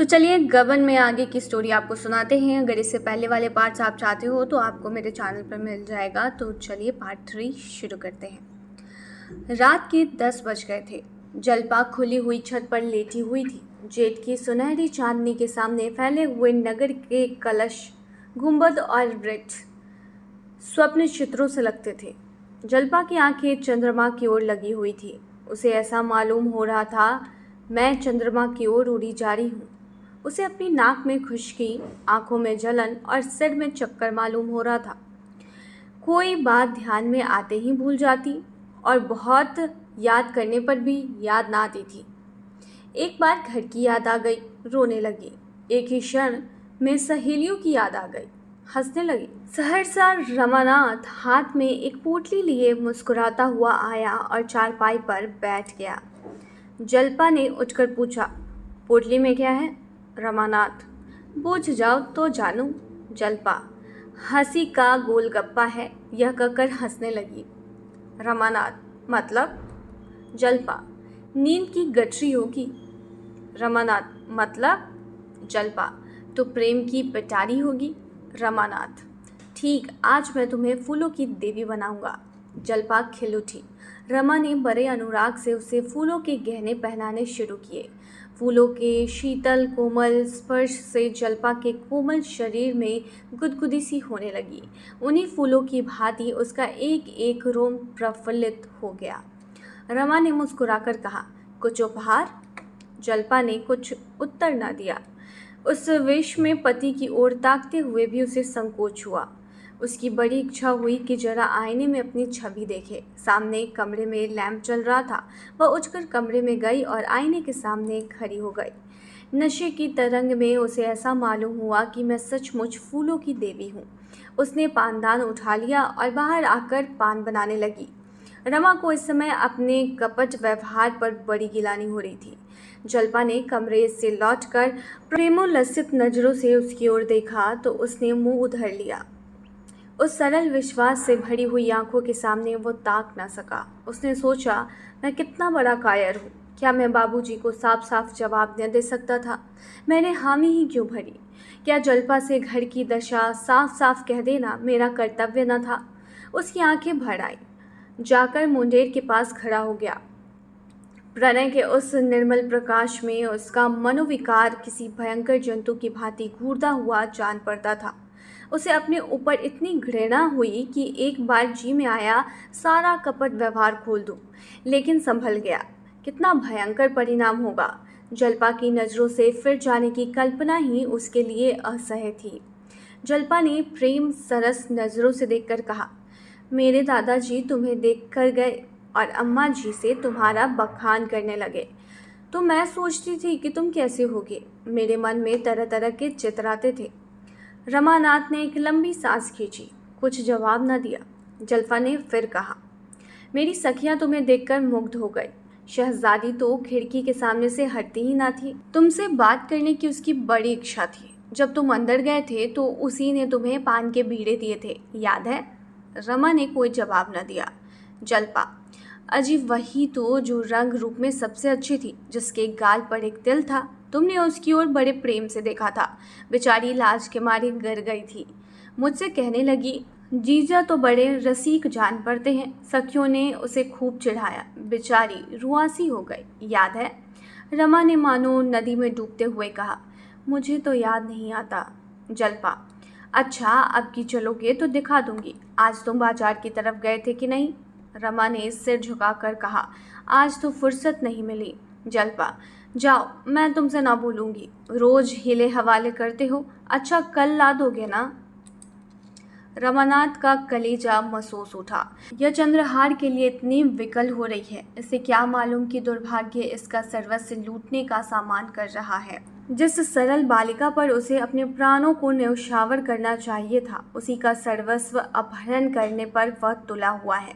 तो चलिए गबन में आगे की स्टोरी आपको सुनाते हैं। अगर इससे पहले वाले पार्ट्स आप चाहते हो तो आपको मेरे चैनल पर मिल जाएगा। तो चलिए पार्ट 3 शुरू करते हैं। रात के 10 बज गए थे। जलपा खुली हुई छत पर लेटी हुई थी। जेठ की सुनहरी चांदनी के सामने फैले हुए नगर के कलश, गुंबद और वृक्ष स्वप्न चित्रों से लगते थे। जलपा की आंखें चंद्रमा की ओर लगी हुई थी। उसे ऐसा मालूम हो रहा था मैं चंद्रमा की ओर उड़ी जा रही हूँ। उसे अपनी नाक में खुश्की, आंखों में जलन और सिर में चक्कर मालूम हो रहा था। कोई बात ध्यान में आते ही भूल जाती और बहुत याद करने पर भी याद ना आती थी। एक बार घर की याद आ गई, रोने लगी। एक ही क्षण में सहेलियों की याद आ गई, हंसने लगी। सहरसा रमानाथ हाथ में एक पोटली लिए मुस्कुराता हुआ आया और चारपाई पर बैठ गया। जलपा ने उठकर पूछा, पोटली में क्या है? रमानाथ, बूझ जाओ तो जानूं। जलपा, हंसी का गोलगप्पा है, यह कहकर हंसने लगी। रमानाथ, मतलब? जलपा, नींद की गठरी होगी। रमानाथ, मतलब? जलपा, तो प्रेम की पिटारी होगी। रमानाथ, ठीक, आज मैं तुम्हें फूलों की देवी बनाऊंगा। जलपा खिल उठी। रमा ने बड़े अनुराग से उसे फूलों के गहने पहनाने शुरू किए। फूलों के शीतल कोमल स्पर्श से जलपा के कोमल शरीर में गुदगुदी सी होने लगी। उन्हीं फूलों की भांति उसका एक एक रोम प्रफुल्लित हो गया। रमा ने मुस्कुराकर कहा, कुछ उपहार? जलपा ने कुछ उत्तर न दिया। उस विष में पति की ओर ताकते हुए भी उसे संकोच हुआ। उसकी बड़ी इच्छा हुई कि जरा आईने में अपनी छवि देखे। सामने कमरे में लैंप चल रहा था। वह उठकर कमरे में गई और आईने के सामने खड़ी हो गई। नशे की तरंग में उसे ऐसा मालूम हुआ कि मैं सचमुच फूलों की देवी हूँ। उसने पानदान उठा लिया और बाहर आकर पान बनाने लगी। रमा को इस समय अपने कपट व्यवहार पर बड़ी गिलानी हो रही थी। जलपा ने कमरे से लौटकर प्रेमोल्लसित नजरों से उसकी ओर देखा तो उसने मुंह उधर लिया। उस सरल विश्वास से भरी हुई आंखों के सामने वो ताक ना सका। उसने सोचा, मैं कितना बड़ा कायर हूँ। क्या मैं बाबूजी को साफ साफ जवाब न दे सकता था? मैंने हामी ही क्यों भरी? क्या जलपा से घर की दशा साफ साफ कह देना मेरा कर्तव्य न था? उसकी आंखें भर आई। जाकर मुंडेर के पास खड़ा हो गया। प्रणय के उस निर्मल प्रकाश में उसका मनोविकार किसी भयंकर जंतु की भांति घूरता हुआ जान पड़ता था। उसे अपने ऊपर इतनी घृणा हुई कि एक बार जी में आया सारा कपट व्यवहार खोल दूं, लेकिन संभल गया। कितना भयंकर परिणाम होगा। जलपा की नज़रों से फिर जाने की कल्पना ही उसके लिए असह्य थी। जलपा ने प्रेम सरस नज़रों से देखकर कहा, मेरे दादाजी तुम्हें देखकर गए और अम्मा जी से तुम्हारा बखान करने लगे। तो मैं सोचती थी कि तुम कैसे होगे। मेरे मन में तरह तरह के चित्र आते थे। रमानाथ ने एक लंबी सांस खींची, कुछ जवाब न दिया। जलपा ने फिर कहा, मेरी सखियां तुम्हें देखकर मुग्ध हो गई। शहजादी तो खिड़की के सामने से हटती ही ना थी। तुमसे बात करने की उसकी बड़ी इच्छा थी। जब तुम अंदर गए थे तो उसी ने तुम्हें पान के बीड़े दिए थे, याद है? रमा ने कोई जवाब न दिया। जलपा, अजी वही तो जो रंग रूप में सबसे अच्छी थी, जिसके गाल पर एक तिल था। तुमने उसकी ओर बड़े प्रेम से देखा था। बेचारी लाज के मारे गिर गई थी। मुझसे कहने लगी, जीजा तो बड़े रसीक जान पड़ते हैं। सखियों ने उसे खूब चिढ़ाया। बेचारी रुआसी हो गई, याद है? रमा ने मानो नदी में डूबते हुए कहा, मुझे तो याद नहीं आता। जलपा, अच्छा अब की चलोगे तो दिखा दूंगी। आज तुम बाजार की तरफ गए थे कि नहीं? रमा ने सिर झुकाकर कहा, आज तो फुर्सत नहीं मिली। जलपा, जाओ, मैं तुमसे ना बोलूँगी। रोज हिले हवाले करते हो। अच्छा कल ला दोगे ना? रमानाथ का कलेजा महसूस उठा। यह चंद्रहार के लिए इतनी विकल हो रही है, इसे क्या मालूम कि दुर्भाग्य इसका सर्वस्व लूटने का सामान कर रहा है। जिस सरल बालिका पर उसे अपने प्राणों को न्यौछावर करना चाहिए था, उसी का सर्वस्व अपहरण करने पर वह तुला हुआ है।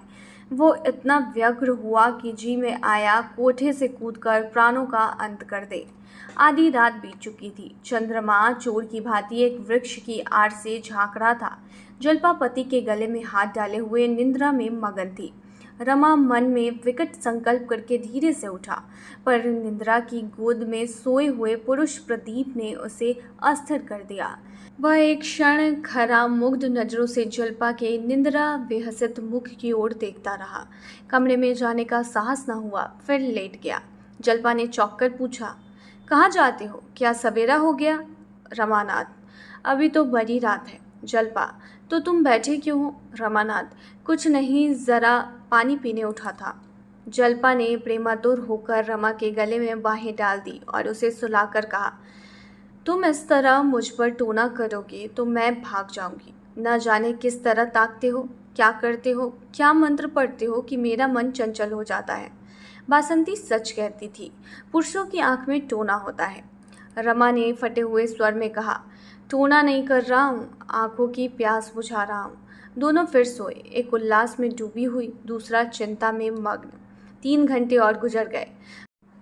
वो इतना व्यग्र हुआ कि जी में आया कोठे से कूदकर प्राणों का अंत कर दे। आधी रात बीत चुकी थी। चंद्रमा चोर की भांति एक वृक्ष की आड़ से झांक रहा था। जलपा पति के गले में हाथ डाले हुए निंद्रा में मगन थी। रमा मन में विकट संकल्प करके धीरे से उठा, पर निद्रा की गोद में सोए हुए पुरुष प्रदीप ने उसे अस्थिर कर दिया। वह एक क्षण खरा मुग्ध नजरों से जल्पा के निंद्रा बेहसित मुख की ओर देखता रहा। कमरे में जाने का साहस न हुआ, फिर लेट गया। जल्पा ने चौंक कर पूछा, कहाँ जाते हो? क्या सवेरा हो गया? रमानाथ, अभी तो बड़ी रात है। जल्पा, तो तुम बैठे क्यों हो? रमानाथ, कुछ नहीं, ज़रा पानी पीने उठा था। जल्पा ने प्रेमातुर होकर रमा के गले में बाहें डाल दी और उसे सुलाकर कहा, तुम इस तरह मुझ पर टोना करोगे तो मैं भाग जाऊंगी। न जाने किस तरह ताकते हो, क्या करते हो, क्या मंत्र पढ़ते हो कि मेरा मन चंचल हो जाता है। बासंती सच कहती थी, पुरुषों की आंख में टोना होता है। रमा ने फटे हुए स्वर में कहा, टोना नहीं कर रहा हूँ, आंखों की प्यास बुझा रहा हूँ। दोनों फिर सोए, एक उल्लास में डूबी हुई, दूसरा चिंता में मग्न। 3 घंटे और गुजर गए।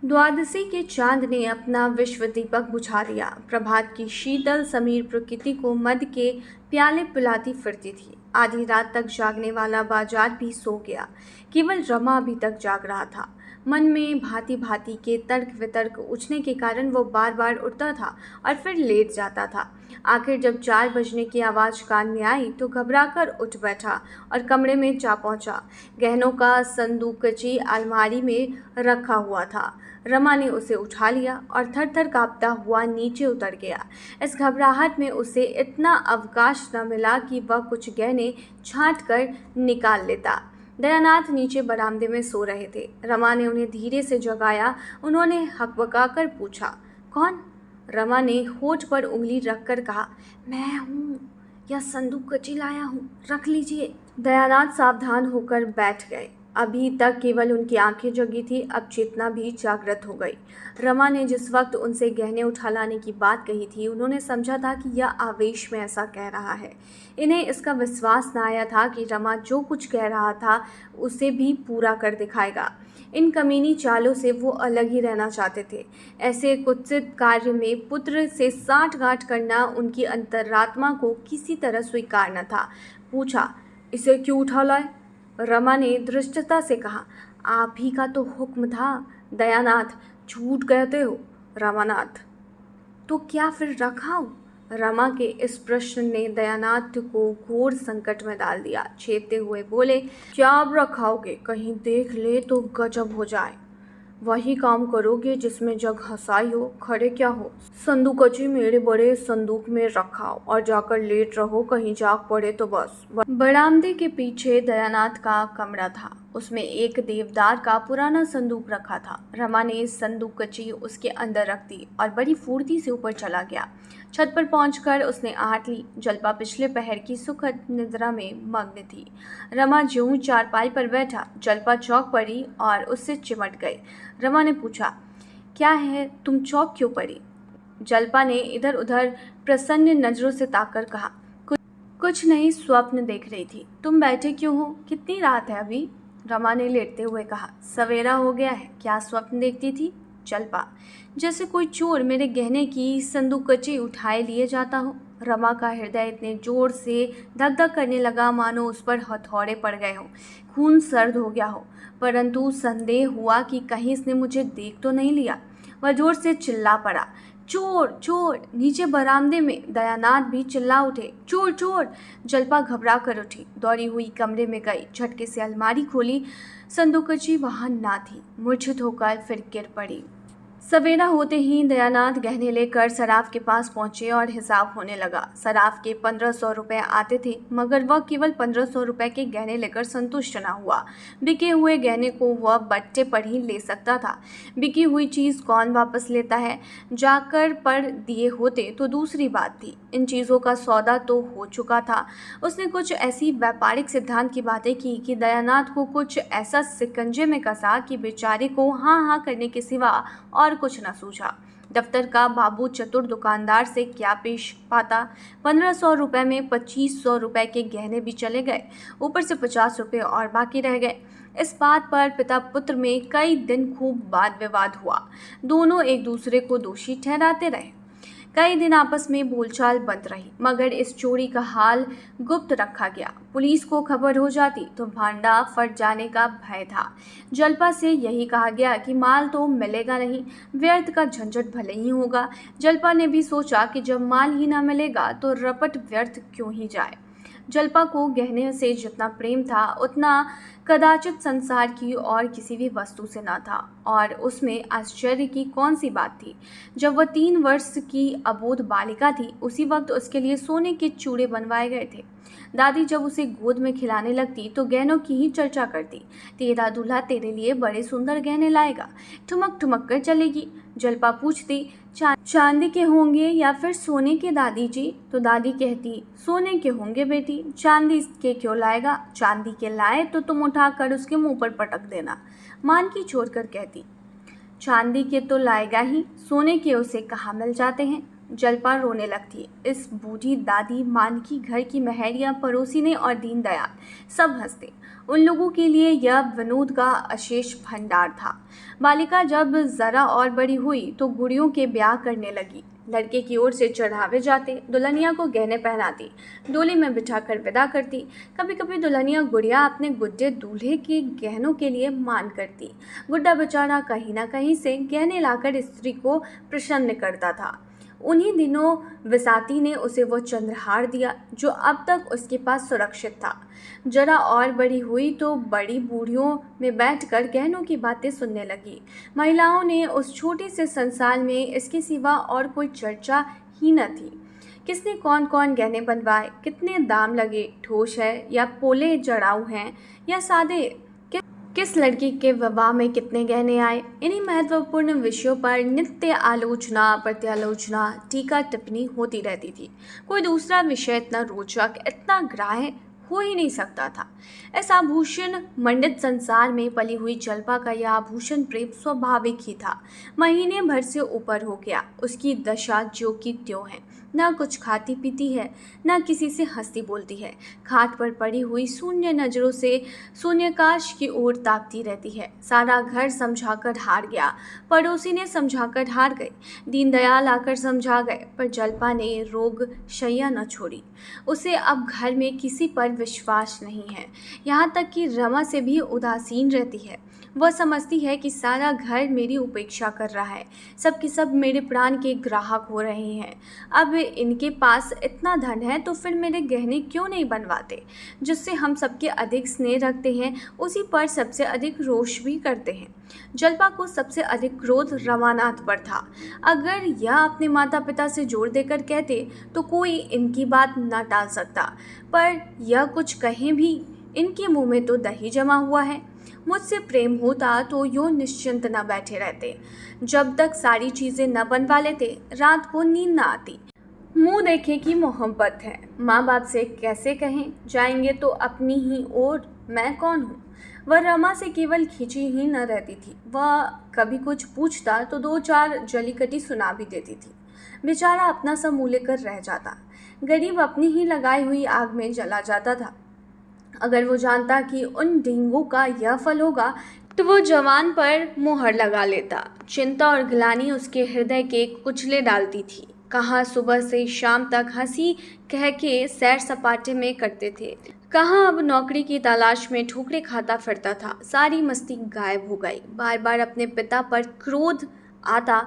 द्वादशी के चांद ने अपना विश्व दीपक बुझा दिया। प्रभात की शीतल समीर प्रकृति को मद के प्याले पिलाती फिरती थी। आधी रात तक जागने वाला बाजार भी सो गया। केवल रमा अभी तक जाग रहा था। मन में भांति भांति के तर्क वितर्क उठने के कारण वो बार बार उठता था और फिर लेट जाता था। आखिर जब 4 बजने की आवाज़ कान में आई तो घबराकर उठ बैठा और कमरे में जा पहुंचा। गहनों का संदूकची अलमारी में रखा हुआ था। रमा ने उसे उठा लिया और थर थर कांपता हुआ नीचे उतर गया। इस घबराहट में उसे इतना अवकाश न मिला कि वह कुछ गहने छांट कर निकाल लेता। दयानाथ नीचे बरामदे में सो रहे थे। रमा ने उन्हें धीरे से जगाया। उन्होंने हकबकाकर पूछा, कौन? रमा ने होठ पर उंगली रखकर कहा, मैं हूँ, यह संदूकची लाया हूँ, रख लीजिए। दयानाथ सावधान होकर बैठ गए। अभी तक केवल उनकी आंखें जगी थी, अब चेतना भी जागृत हो गई। रमा ने जिस वक्त उनसे गहने उठा लाने की बात कही थी, उन्होंने समझा था कि यह आवेश में ऐसा कह रहा है। इन्हें इसका विश्वास न आया था कि रमा जो कुछ कह रहा था उसे भी पूरा कर दिखाएगा। इन कमीनी चालों से वो अलग ही रहना चाहते थे। ऐसे कुत्सित कार्य में पुत्र से साठगांठ करना उनकी अंतरात्मा को किसी तरह स्वीकार न था। पूछा, इसे क्यों उठा लाए? रमा ने धृष्टता से कहा, आप ही का तो हुक्म था। दयानाथ, झूठ कहते हो। रमानाथ, तो क्या फिर रखाओ? रमा के इस प्रश्न ने दयानाथ को घोर संकट में डाल दिया। छेदते हुए बोले, क्या अब रखाओगे? कहीं देख ले तो गजब हो जाए। वही काम करोगे जिसमें जग हंसाई हो, खड़े क्या हो? संदूकची मेरे बड़े संदूक में रखाओ और जाकर लेट रहो, कहीं जाग पड़े तो बस। बरामदे के पीछे दयानाथ का कमरा था। उसमें एक देवदार का पुराना संदूक रखा था। रमा ने संदूकची उसके अंदर रख दी और बड़ी फुर्ती से ऊपर चला गया। छत पर पहुंचकर उसने आहट ली। जल्पा पिछले पहर की सुखद निद्रा में मग्न थी। रमा ज्यों चारपाई पर बैठा, जल्पा चौंक पड़ी और उससे चिमट गई। रमा ने पूछा, क्या है, तुम चौंक क्यों पड़ी? जल्पा ने इधर उधर प्रसन्न नजरों से ताककर कहा, कुछ नहीं, स्वप्न देख रही थी। तुम बैठे क्यों हो? कितनी रात है अभी? रमा ने लेटते हुए कहा, सवेरा हो गया है। क्या स्वप्न देखती थी? जल्पा, जैसे कोई चोर मेरे गहने की संदूकची उठाए लिए जाता हो। रमा का हृदय इतने जोर से धक धक करने लगा मानो उस पर हथौड़े पड़ गए हों, खून सर्द हो गया हो। परंतु संदेह हुआ कि कहीं इसने मुझे देख तो नहीं लिया। वह जोर से चिल्ला पड़ा, चोर चोर! नीचे बरामदे में दयानाथ भी चिल्ला उठे, चोर चोर! जल्पा घबरा कर उठी, दौड़ी हुई कमरे में गई, झटके से अलमारी खोली। संदूकची वहां ना थी। मूर्छित होकर फिर गिर पड़ी। सवेरा होते ही दयानाथ गहने लेकर सराफ के पास पहुंचे और हिसाब होने लगा। सराफ के 1500 रुपये आते थे, मगर वह केवल 1500 रुपये के गहने लेकर संतुष्ट न हुआ। बिके हुए गहने को वह बट्टे पर ही ले सकता था। बिकी हुई चीज़ कौन वापस लेता है? जाकर पर दिए होते तो दूसरी बात थी। इन चीज़ों का सौदा तो हो चुका था। उसने कुछ ऐसी व्यापारिक सिद्धांत की बातें की कि दयानाथ को कुछ ऐसा सिकंजे में कसा कि बेचारे को हाँ हाँ करने के सिवा और कुछ न सूझा। दफ्तर का बाबू चतुर दुकानदार से क्या पेश पाता? 1500 रुपये में 2500 रुपये के गहने भी चले गए, ऊपर से 50 रुपये और बाकी रह गए। इस बात पर पिता पुत्र में कई दिन खूब वाद विवाद हुआ। दोनों एक दूसरे को दोषी ठहराते रहे। कई दिन आपस में बोलचाल बंद रही, मगर इस चोरी का हाल गुप्त रखा गया। पुलिस को खबर हो जाती तो भांडा फट जाने का भय था। जल्पा से यही कहा गया कि माल तो मिलेगा नहीं, व्यर्थ का झंझट भले ही होगा। जल्पा ने भी सोचा कि जब माल ही ना मिलेगा तो रपट व्यर्थ क्यों ही जाए। जल्पा को गहने से जितना प्रेम था उतना कदाचित संसार की और किसी भी वस्तु से न था। और उसमें आश्चर्य की कौन सी बात थी। जब वह 3 वर्ष की अबोध बालिका थी उसी वक्त उसके लिए सोने के चूड़े बनवाए गए थे। दादी जब उसे गोद में खिलाने लगती तो गहनों की ही चर्चा करती। तेरा दूल्हा तेरे लिए बड़े सुंदर गहने लाएगा, ठुमक ठुमक कर चलेगी। जल्पा पूछती, चांदी के होंगे या फिर सोने के दादी जी? तो दादी कहती, सोने के होंगे बेटी, चांदी के क्यों लाएगा? चांदी के लाए तो तुम उठाकर उसके मुंह पर पटक देना। मानकी छोड़कर कहती, चांदी के तो लाएगा ही, सोने के उसे कहाँ मिल जाते हैं। जल्पा रोने लगती। इस बूढ़ी दादी, मानकी, घर की महरिया, पड़ोसिने और दीनदयाल सब हंसते। उन लोगों के लिए यह विनोद का अशेष भंडार था। बालिका जब जरा और बड़ी हुई तो गुड़ियों के ब्याह करने लगी। लड़के की ओर से चढ़ावे जाते, दुल्हनिया को गहने पहनाती, डोली में बिठाकर विदा करती। कभी कभी दुल्हनिया गुड़िया अपने गुड्डे दूल्हे के गहनों के लिए मान करती। गुड्डा बेचारा कहीं ना कहीं से गहने लाकर स्त्री को प्रसन्न करता था। उन्हीं दिनों विसाती ने उसे वो चंद्रहार दिया जो अब तक उसके पास सुरक्षित था। जरा और बड़ी हुई तो बड़ी बूढ़ियों में बैठकर गहनों की बातें सुनने लगी। महिलाओं ने उस छोटे से संसार में इसके सिवा और कोई चर्चा ही न थी। किसने कौन कौन गहने बनवाए, कितने दाम लगे, ठोस है या पोले जड़ाऊ हैं या सादे, किस लड़की के विवाह में कितने गहने आए, इन्हीं महत्वपूर्ण विषयों पर नित्य आलोचना, प्रत्यालोचना, टीका टिप्पणी होती रहती थी। कोई दूसरा विषय इतना रोचक, इतना ग्राह्य हो ही नहीं सकता था। इस आभूषण मंडित संसार में पली हुई जल्पा का यह आभूषण प्रेम स्वाभाविक ही था। महीने भर से ऊपर हो गया। उसकी दशा ज्यों की त्यों है, ना कुछ खाती पीती है, ना किसी से हंसती बोलती है। खाट पर पड़ी हुई शून्य नजरों से शून्याकाश की ओर ताकती रहती है। सारा घर समझाकर हार गया, पड़ोसी ने समझाकर हार गए, दीनदयाल आकर समझा गए, पर जल्पा ने रोग शैया न छोड़ी। उसे अब घर में किसी पर विश्वास नहीं है, यहाँ तक कि रमा से भी उदासीन रहती है। वह समझती है कि सारा घर मेरी उपेक्षा कर रहा है, सब के सब मेरे प्राण के ग्राहक हो रहे हैं। अब इनके पास इतना धन है तो फिर मेरे गहने क्यों नहीं बनवाते? जिससे हम सबके अधिक स्नेह रखते हैं उसी पर सबसे अधिक रोष भी करते हैं। जल्पा को सबसे अधिक क्रोध रमानाथ पर था। अगर यह अपने माता पिता से जोर देकर कहते तो कोई इनकी बात न टाल सकता, पर यह कुछ कहें भी, इनके मुंह में तो दही जमा हुआ है। मुझसे प्रेम होता तो यूँ निश्चिंत न बैठे रहते। जब तक सारी चीज़ें न बनवा लेते रात को नींद न आती। मुंह देखे कि मोहब्बत है, माँ बाप से कैसे कहें, जाएंगे तो अपनी ही ओर, मैं कौन हूँ। वह रमा से केवल खींची ही न रहती थी, वह कभी कुछ पूछता तो 2-4 जलीकटी सुना भी देती थी। बेचारा अपना सब मुँह लेकर रह जाता। गरीब अपनी ही लगाई हुई आग में जला जाता था। अगर वो जानता कि उन ढींगों का यह फल होगा तो वो जवान पर मुहर लगा लेता। चिंता और ग्लानि उसके हृदय के कुचले डालती थी। कहाँ सुबह से शाम तक हंसी कह के सैर सपाटे में करते थे, कहाँ अब नौकरी की तलाश में ठोकरे खाता फिरता था। सारी मस्ती गायब हो गई। बार बार अपने पिता पर क्रोध आता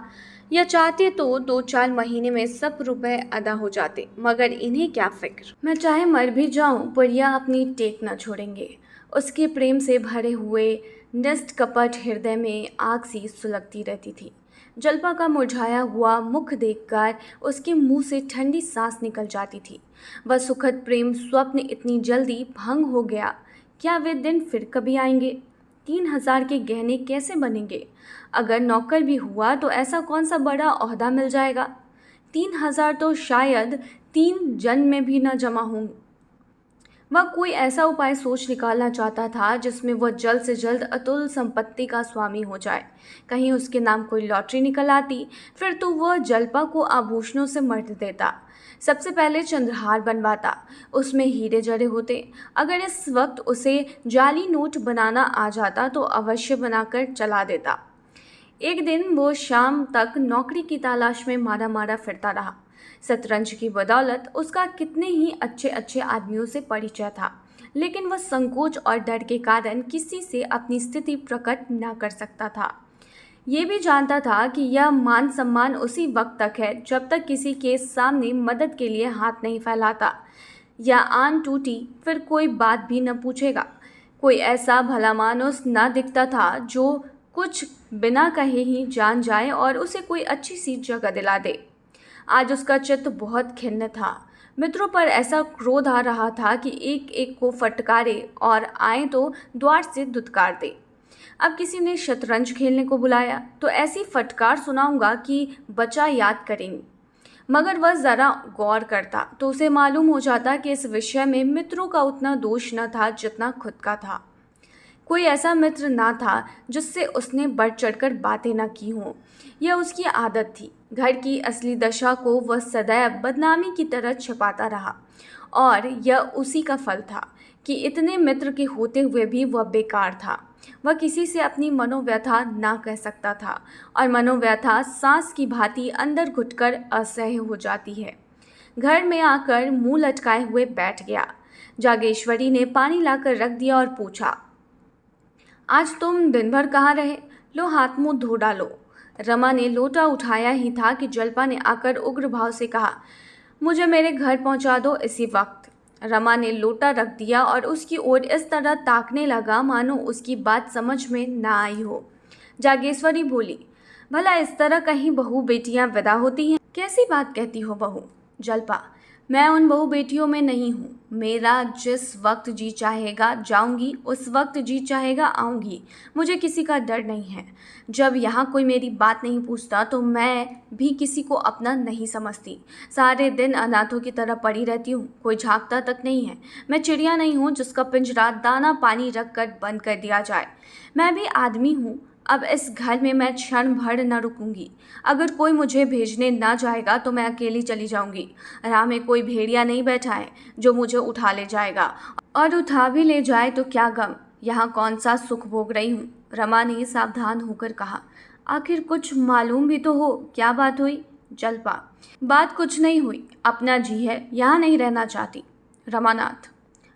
या चाहते तो 2-4 महीने में सब रुपए अदा हो जाते, मगर इन्हें क्या फिक्र। मैं चाहे मर भी जाऊं पर यह अपनी टेक न छोड़ेंगे। उसके प्रेम से भरे हुए निष्ठ कपट हृदय में आग सी सुलगती रहती थी। जल्पा का मुरझाया हुआ मुख देखकर उसके मुंह से ठंडी सांस निकल जाती थी। वह सुखद प्रेम स्वप्न इतनी जल्दी भंग हो गया। क्या वे दिन फिर कभी आएंगे? 3,000 के गहने कैसे बनेंगे? अगर नौकर भी हुआ तो ऐसा कौन सा बड़ा ओहदा मिल जाएगा? 3,000 तो शायद 3 जन्म में भी न जमा हों। वह कोई ऐसा उपाय सोच निकालना चाहता था जिसमें वह जल्द से जल्द अतुल संपत्ति का स्वामी हो जाए। कहीं उसके नाम कोई लॉटरी निकल आती, फिर तो वह जल्पा को आभूषणों से मर्द देता। सबसे पहले चंद्रहार बनवाता, उसमें हीरे जड़े होते। अगर इस वक्त उसे जाली नोट बनाना आ जाता तो अवश्य बनाकर चला देता। एक दिन वो शाम तक नौकरी की तलाश में मारा मारा फिरता रहा। शतरंज की बदौलत उसका कितने ही अच्छे अच्छे आदमियों से परिचय था, लेकिन वह संकोच और डर के कारण किसी से अपनी स्थिति प्रकट न कर सकता था। ये भी जानता था कि यह मान सम्मान उसी वक्त तक है जब तक किसी के सामने मदद के लिए हाथ नहीं फैलाता, या आन टूटी फिर कोई बात भी न पूछेगा। कोई ऐसा भला मानुस न दिखता था जो कुछ बिना कहे ही जान जाए और उसे कोई अच्छी सी जगह दिला दे। आज उसका चित्त बहुत खिन्न था। मित्रों पर ऐसा क्रोध आ रहा था कि एक एक को फटकारे और आए तो द्वार से धुतकार दे। अब किसी ने शतरंज खेलने को बुलाया तो ऐसी फटकार सुनाऊंगा कि बच्चा याद करेंगे। मगर वह जरा गौर करता तो उसे मालूम हो जाता कि इस विषय में मित्रों का उतना दोष न था जितना खुद का था। कोई ऐसा मित्र ना था जिससे उसने बढ़ चढ़कर बातें न की हों। यह उसकी आदत थी। घर की असली दशा को वह सदैव बदनामी की तरह छिपाता रहा, और यह उसी का फल था कि इतने मित्र के होते हुए भी वह बेकार था। वह किसी से अपनी मनोव्यथा ना कह सकता था, और मनोव्यथा सांस की भांति अंदर घुटकर असह्य हो जाती है। घर में आकर मुंह लटकाए हुए बैठ गया। जागेश्वरी ने पानी लाकर रख दिया और पूछा, आज तुम दिन भर कहाँ रहे? लो हाथ मुंह धो डालो। रमा ने लोटा उठाया ही था कि जल्पा ने आकर उग्र भाव से कहा, मुझे मेरे घर पहुंचा दो इसी वक्त। रमा ने लोटा रख दिया और उसकी ओर इस तरह ताकने लगा मानो उसकी बात समझ में ना आई हो। जागेश्वरी बोली, भला इस तरह कहीं बहू बेटियां विदा होती हैं? कैसी बात कहती हो बहू? जल्पा, मैं उन बहू बेटियों में नहीं हूँ। मेरा जिस वक्त जी चाहेगा जाऊंगी, उस वक्त जी चाहेगा आऊंगी। मुझे किसी का डर नहीं है। जब यहाँ कोई मेरी बात नहीं पूछता तो मैं भी किसी को अपना नहीं समझती। सारे दिन अनाथों की तरह पड़ी रहती हूँ, कोई झांकता तक नहीं है। मैं चिड़िया नहीं हूँ जिसका पिंजरा दाना पानी रख कर बंद कर दिया जाए। मैं भी आदमी हूँ। अब इस घर में मैं क्षण भर न रुकूंगी। अगर कोई मुझे भेजने ना जाएगा तो मैं अकेली चली जाऊंगी। राह में कोई भेड़िया नहीं बैठा है जो मुझे उठा ले जाएगा, और उठा भी ले जाए तो क्या गम, यहाँ कौन सा सुख भोग रही हूँ। रमा ने सावधान होकर कहा, आखिर कुछ मालूम भी तो हो, क्या बात हुई? जल्पा, बात कुछ नहीं हुई, अपना जी है, यहाँ नहीं रहना चाहती। रमानाथ,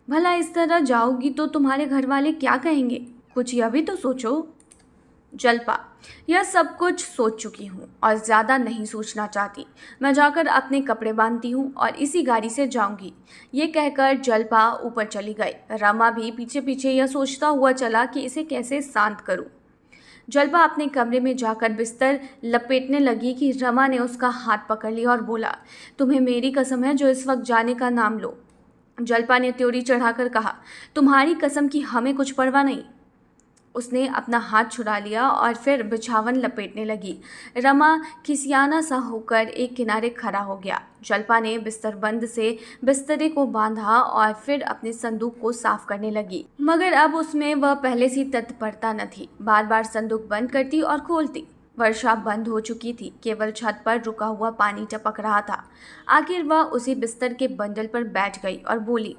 भला इस तरह जाओगी तो तुम्हारे घर वाले क्या कहेंगे? कुछ यह भी तो सोचो। जल्पा, यह सब कुछ सोच चुकी हूँ और ज़्यादा नहीं सोचना चाहती। मैं जाकर अपने कपड़े बांधती हूँ और इसी गाड़ी से जाऊंगी। ये कहकर जल्पा ऊपर चली गई। रमा भी पीछे पीछे यह सोचता हुआ चला कि इसे कैसे शांत करूँ। जल्पा अपने कमरे में जाकर बिस्तर लपेटने लगी कि रमा ने उसका हाथ पकड़ लिया और बोला, तुम्हें मेरी कसम है जो इस वक्त जाने का नाम लो। जल्पा ने त्योरी चढ़ाकर कहा, तुम्हारी कसम की हमें कुछ परवाह नहीं। उसने अपना हाथ छुड़ा लिया और फिर बिछावन लपेटने लगी। रमा खिसियाना सा होकर एक किनारे खड़ा हो गया। जल्पा ने बिस्तरबंद से बिस्तरे को बांधा और फिर अपने संदूक को साफ करने लगी, मगर अब उसमें वह पहले सी तत्परता न थी। बार बार संदूक बंद करती और खोलती। वर्षा बंद हो चुकी थी, केवल छत पर रुका हुआ पानी टपक रहा था। आखिर वह उसी बिस्तर के बंडल पर बैठ गई और बोली,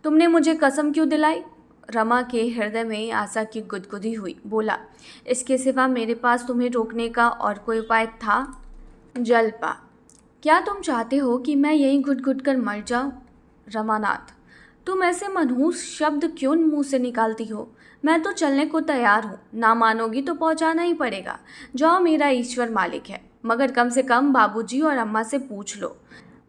तुमने मुझे कसम क्यों दिलाई? रमा के हृदय में आशा की गुदगुदी हुई। बोला, इसके सिवा मेरे पास तुम्हें रोकने का और कोई उपाय था? जल्पा, क्या तुम चाहते हो कि मैं यहीं घुट घुट कर मर जाऊं? रमानाथ, तुम ऐसे मनहूस शब्द क्यों मुंह से निकालती हो? मैं तो चलने को तैयार हूँ। ना मानोगी तो पहुँचाना ही पड़ेगा। जाओ, मेरा ईश्वर मालिक है, मगर कम से कम बाबूजी और अम्मा से पूछ लो।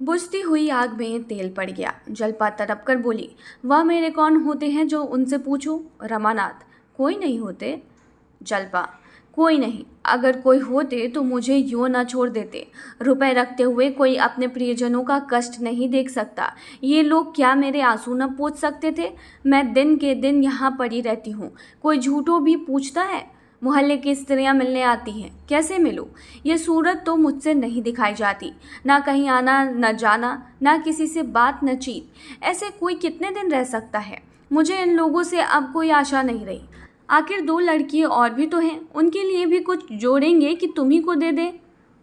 बुझती हुई आग में तेल पड़ गया। जल्पा तड़प कर बोली, वह मेरे कौन होते हैं जो उनसे पूछूं? रमानाथ, कोई नहीं होते। जल्पा, कोई नहीं। अगर कोई होते तो मुझे यूं न छोड़ देते। रुपए रखते हुए कोई अपने प्रियजनों का कष्ट नहीं देख सकता। ये लोग क्या मेरे आंसू न पोंछ सकते थे? मैं दिन के दिन यहाँ पड़ी रहती हूँ। कोई झूठों भी पूछता है? मोहल्ले की स्त्रियां मिलने आती हैं, कैसे मिलूं? ये सूरत तो मुझसे नहीं दिखाई जाती। ना कहीं आना न जाना, ना किसी से बात न चीत। ऐसे कोई कितने दिन रह सकता है? मुझे इन लोगों से अब कोई आशा नहीं रही। आखिर 2 लड़कियां और भी तो हैं, उनके लिए भी कुछ जोड़ेंगे कि तुम्ही को दे दे।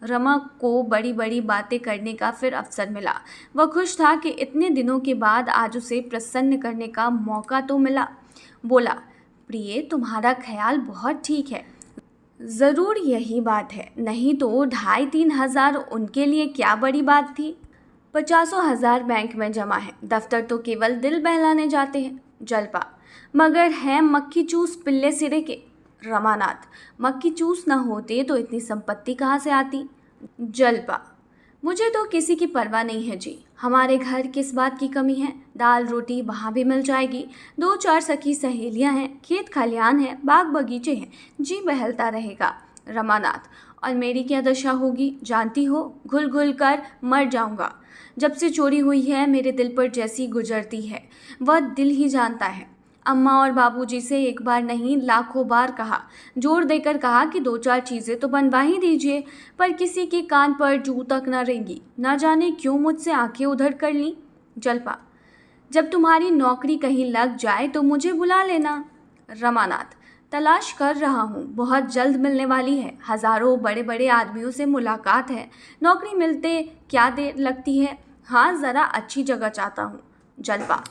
रमा को बड़ी बड़ी बातें करने का फिर अवसर मिला। वह खुश था कि इतने दिनों के बाद आज उसे प्रसन्न करने का मौका तो मिला। बोला, प्रिय, तुम्हारा ख्याल बहुत ठीक है। ज़रूर यही बात है, नहीं तो 2,500-3,000 उनके लिए क्या बड़ी बात थी। 50,000 बैंक में जमा है, दफ्तर तो केवल दिल बहलाने जाते हैं। जलपा, मगर हैं मक्खी चूस पिल्ले सिरे के। रमानाथ, मक्खी चूस न होते तो इतनी संपत्ति कहाँ से आती। जलपा, मुझे तो किसी की परवाह नहीं है जी, हमारे घर किस बात की कमी है, दाल रोटी वहाँ भी मिल जाएगी, 2-4 सखी सहेलियाँ हैं, खेत खलियान है, बाग बगीचे हैं, जी बहलता रहेगा। रमानाथ, और मेरी क्या दशा होगी जानती हो, घुल घुल कर मर जाऊंगा। जब से चोरी हुई है मेरे दिल पर जैसी गुजरती है वह दिल ही जानता है। अम्मा और बाबूजी से एक बार नहीं लाखों बार कहा, जोर देकर कहा कि 2-4 चीज़ें तो बनवा ही दीजिए, पर किसी के कान पर जू तक न रेंगी। ना जाने क्यों मुझसे आंखें उधर कर लीं। जलपा, जब तुम्हारी नौकरी कहीं लग जाए तो मुझे बुला लेना। रमानाथ, तलाश कर रहा हूँ, बहुत जल्द मिलने वाली है, हज़ारों बड़े बड़े आदमियों से मुलाकात है, नौकरी मिलते क्या देर लगती है। हाँ, ज़रा अच्छी जगह चाहता हूँ। जलपा,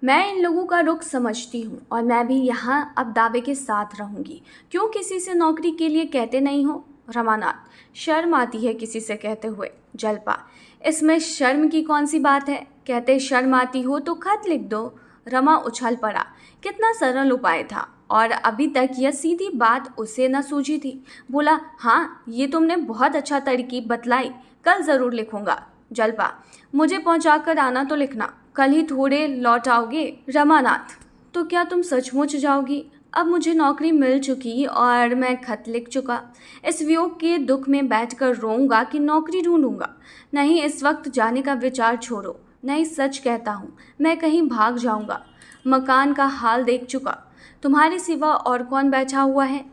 मैं इन लोगों का रुख समझती हूँ और मैं भी यहाँ अब दावे के साथ रहूँगी। क्यों किसी से नौकरी के लिए कहते नहीं हो। रमानाथ, शर्म आती है किसी से कहते हुए। जलपा, इसमें शर्म की कौन सी बात है, कहते शर्म आती हो तो खत लिख दो। रमा उछल पड़ा, कितना सरल उपाय था, और अभी तक यह सीधी बात उसे न सूझी थी। बोला, हाँ ये तुमने बहुत अच्छा तरकीब बतलाई, कल ज़रूर लिखूंगा। जलपा, मुझे पहुँचा कर आना तो लिखना, कल ही थोड़े लौट आओगे। रमानाथ, तो क्या तुम सचमुच जाओगी। अब मुझे नौकरी मिल चुकी और मैं खत लिख चुका, इस वियोग के दुख में बैठकर रोऊंगा कि नौकरी ढूंढूंगा। नहीं, इस वक्त जाने का विचार छोड़ो। नहीं, सच कहता हूँ, मैं कहीं भाग जाऊंगा। मकान का हाल देख चुका, तुम्हारे सिवा और कौन बैठा हुआ है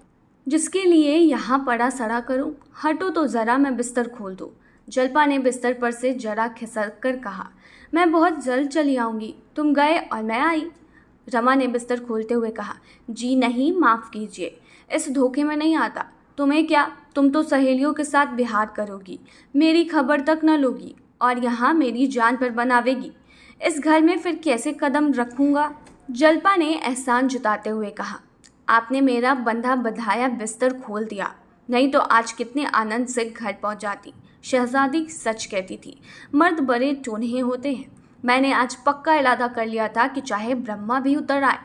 जिसके लिए यहाँ पड़ा सड़ा करूं। हटो तो ज़रा, मैं बिस्तर खोल दूँ। जलपा ने बिस्तर पर से जरा खिसक कर कहा, मैं बहुत जल्द चली आऊँगी। तुम गए और मैं आई। रमा ने बिस्तर खोलते हुए कहा, जी नहीं, माफ़ कीजिए, इस धोखे में नहीं आता। तुम्हें क्या, तुम तो सहेलियों के साथ बिहार करोगी, मेरी खबर तक न लोगी और यहाँ मेरी जान पर बनावेगी। इस घर में फिर कैसे कदम रखूँगा। जलपा ने एहसान जताते हुए कहा, आपने मेरा बंधा बधाया बिस्तर खोल दिया, नहीं तो आज कितने आनंद से घर पहुंच जाती। शहजादी सच कहती थी, मर्द बड़े टोन्हे होते हैं। मैंने आज पक्का इरादा कर लिया था कि चाहे ब्रह्मा भी उतर आए,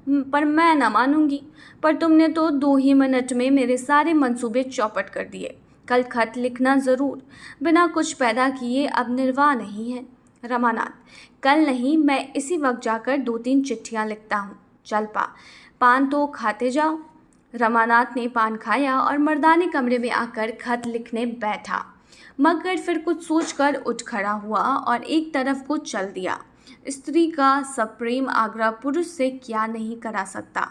पर मैं न मानूंगी। पर तुमने तो 2 ही मिनट में मेरे सारे मंसूबे चौपट कर दिए। कल खत लिखना ज़रूर, बिना कुछ पैदा किए अब निर्वाह नहीं है। रमानाथ, कल नहीं, मैं इसी वक्त जाकर 2-3 चिट्ठियाँ लिखता हूँ। जलपा, पान तो खाते जाओ। रमानाथ ने पान खाया और मर्दाने कमरे में आकर खत लिखने बैठा, मगर फिर कुछ सोचकर उठ खड़ा हुआ और एक तरफ को चल दिया। स्त्री का सप्रेम आग्रह पुरुष से क्या नहीं करा सकता।